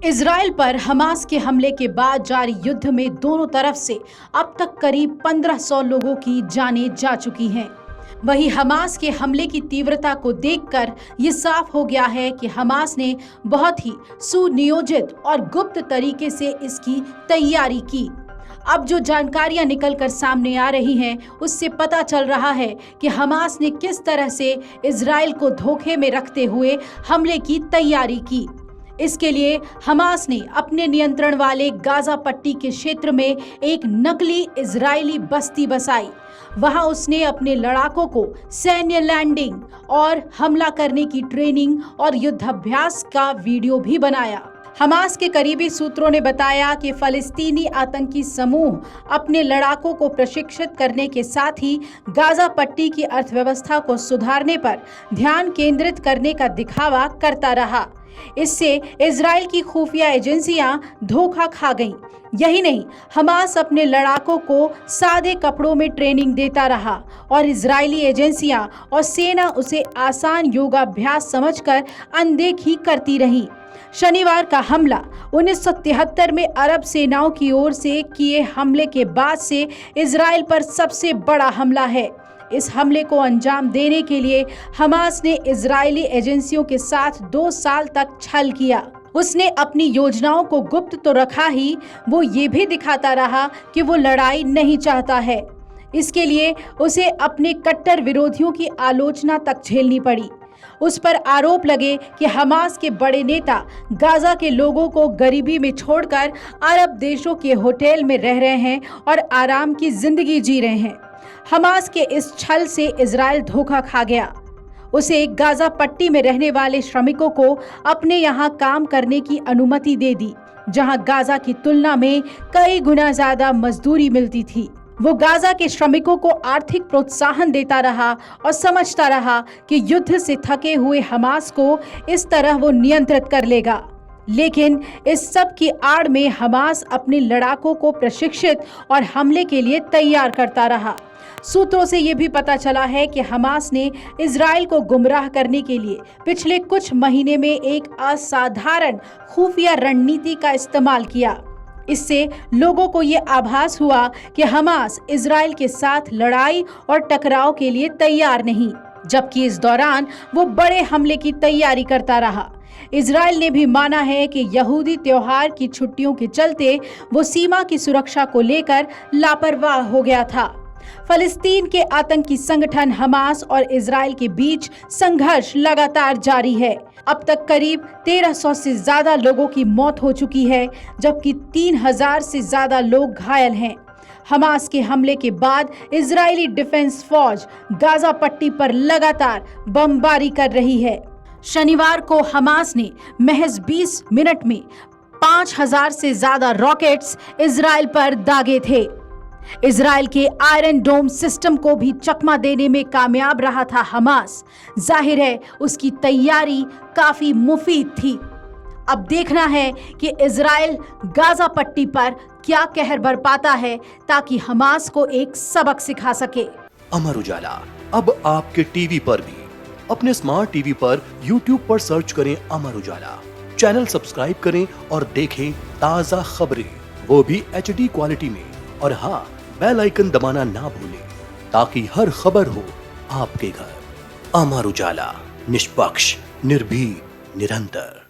Israel पर Hamas के हमले के बाद जारी युद्ध में दोनों तरफ से अब तक करीब 1500 लोगों की जानें जा चुकी हैं। वहीं हमास के हमले की तीव्रता को देखकर ये साफ हो गया है कि हमास ने बहुत ही सुनियोजित और गुप्त तरीके से इसकी तैयारी की। अब जो जानकारियां निकलकर सामने आ रही हैं, उससे पता चल रहा है कि हमास ने किस तरह से इजराइल को धोखे में रखते हुए हमले की तैयारी की। इसके लिए हमास ने अपने नियंत्रण वाले गाजा पट्टी के क्षेत्र में एक नकली इजरायली बस्ती बसाई। वहां उसने अपने लड़ाकों को सैन्य लैंडिंग और हमला करने की ट्रेनिंग और युद्धाभ्यास का वीडियो भी बनाया। हमास के करीबी सूत्रों ने बताया कि फलस्तीनी आतंकी समूह अपने लड़ाकों को प्रशिक्षित करने के साथ ही गाजा पट्टी की अर्थव्यवस्था को सुधारने पर ध्यान केंद्रित करने का दिखावा करता रहा। इससे इजराइल की खुफिया एजेंसियां धोखा खा गईं। यही नहीं, हमास अपने लड़ाकों को सादे कपड़ों में ट्रेनिंग देता रहा और इजरायली एजेंसियां और सेना उसे आसान योगाभ्यास समझकर अनदेखी करती रहीं। शनिवार का हमला 1973 में अरब सेनाओं की ओर से किए हमले के बाद से इजराइल पर सबसे बड़ा हमला है। इस हमले को अंजाम देने के लिए हमास ने इजरायली एजेंसियों के साथ 2 साल तक छल किया। उसने अपनी योजनाओं को गुप्त तो रखा ही, वो ये भी दिखाता रहा कि वो लड़ाई नहीं चाहता है। इसके लिए उसे अपने कट्टर विरोधियों की आलोचना तक झेलनी पड़ी। उस पर आरोप लगे कि हमास के बड़े नेता गाजा के लोगों को गरीबी में छोड़कर अरब देशों के होटल में रह रहे हैं और आराम की जिंदगी जी रहे हैं। हमास के इस छल से इजराइल धोखा खा गया। उसे गाजा पट्टी में रहने वाले श्रमिकों को अपने यहाँ काम करने की अनुमति दे दी, जहाँ गाजा की तुलना में कई गुना ज्यादा मजदूरी मिलती थी। वो गाजा के श्रमिकों को आर्थिक प्रोत्साहन देता रहा और समझता रहा कि युद्ध से थके हुए हमास को इस तरह वो नियंत्रित कर लेगा। लेकिन इस सब की आड़ में हमास अपने लड़ाकों को प्रशिक्षित और हमले के लिए तैयार करता रहा। सूत्रों से ये भी पता चला है कि हमास ने इजराइल को गुमराह करने के लिए पिछले कुछ महीने में एक असाधारण खुफिया रणनीति का इस्तेमाल किया। इससे लोगों को ये आभास हुआ कि हमास इजराइल के साथ लड़ाई और टकराव के लिए तैयार नहीं, जबकि इस दौरान वो बड़े हमले की तैयारी करता रहा। इजराइल ने भी माना है कि यहूदी त्योहार की छुट्टियों के चलते वो सीमा की सुरक्षा को लेकर लापरवाह हो गया था। फलस्तीन के आतंकी संगठन हमास और इजराइल के बीच संघर्ष लगातार जारी है। अब तक करीब 1300 से ज्यादा लोगों की मौत हो चुकी है, जबकि 3000 से ज्यादा लोग घायल हैं। हमास के हमले के बाद इजरायली डिफेंस फौज गाजा पट्टी पर लगातार बमबारी कर रही है। शनिवार को हमास ने महज 20 मिनट में 5000 से ज्यादा रॉकेट्स इजराइल पर दागे थे। इजराइल के आयरन डोम सिस्टम को भी चकमा देने में कामयाब रहा था हमास। जाहिर है उसकी तैयारी काफी मुफीद थी। अब देखना है कि इजराइल गाजा पट्टी पर क्या कहर बरपाता है, ताकि हमास को एक सबक सिखा सके। अमर उजाला अब आपके टीवी पर भी। अपने स्मार्ट टीवी पर YouTube पर सर्च करें अमर उजाला, चैनल सब्सक्राइब करें और देखें ताजा खबरें, वो भी HD क्वालिटी में। और हाँ, बेल आइकन दबाना ना भूलें, ताकि हर खबर हो आपके घर। अमर उजाला, निष्पक्ष, निर्भीक, निरंतर।